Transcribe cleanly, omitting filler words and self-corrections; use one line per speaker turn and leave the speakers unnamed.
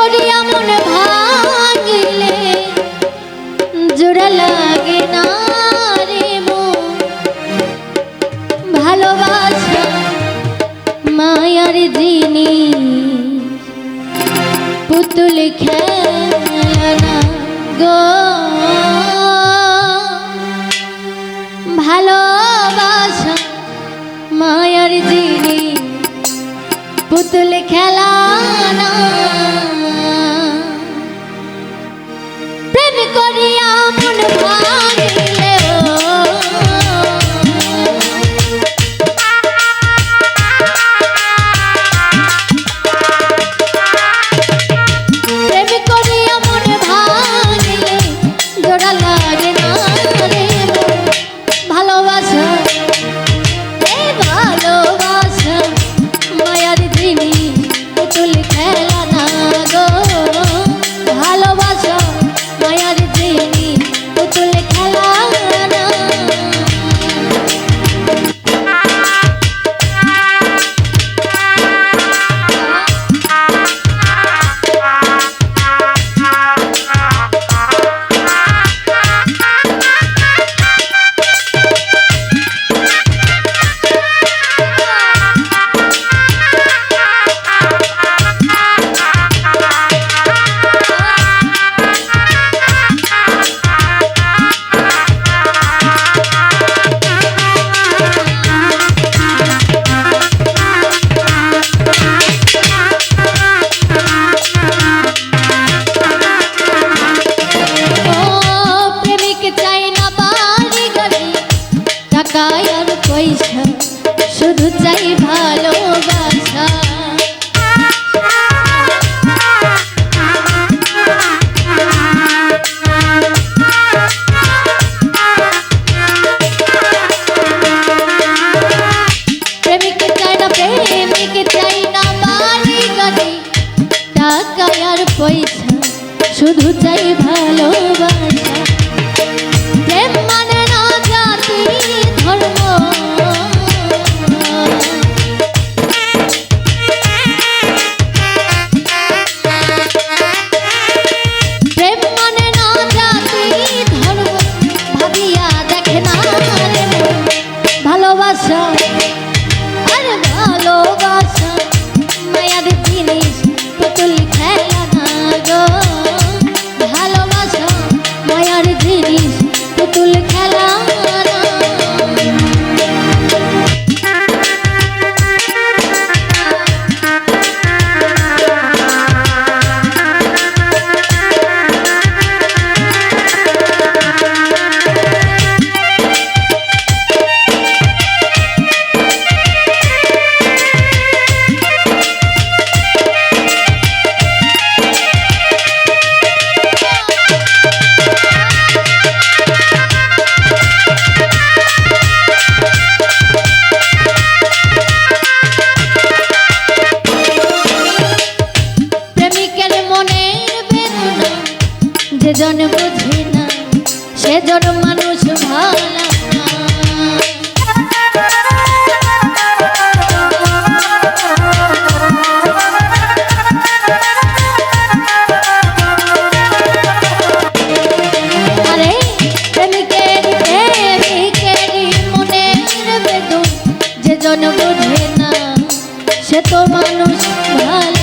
করিয়া মনে ভাঙিলে জোড়া লাগে না রে মন। ভালোবাসা মায়ার জিনিস পুতুল খেলা গো। ভালোবাসা মায়ার জিনিস পুতুল খেলা না। প্রেম করিয়া মন ভাঙিলে প্রেম করিয়া মন ভাঙিলে জোড়া লাগে না রে মন। ভালোবাসা ভালোবাসা মায়ার জিনিস পুতুল খেলা না গো। ভালোবাসা মায়ার জিনিস পুতুল খেলা না। আর পয়সা শুধু চাই ভালোবাসা। প্রেমিক চাই না প্রেমিক চাই না বাড়ি গাড়ি টাকা আর পয়সা শুধু চাই ভালোবাসা। প্রেম মানে না জাতি ধর্ম প্রেম মানে না জাতি ধর্ম ভাবিয়া দেখে না রে মন। ভালোবাসা আর ভালোবাসা মায়ার জিনিস পুতুল খেলা না গো। ভালোবাসা মায়ার জিনিস পুতুল খেলা না। যেজন বুঝে না সেজন মানুষ ভালো না। আরে প্রেমিকেরই মনের বেদন যেজন বুঝে না সে তো মানুষ ভালো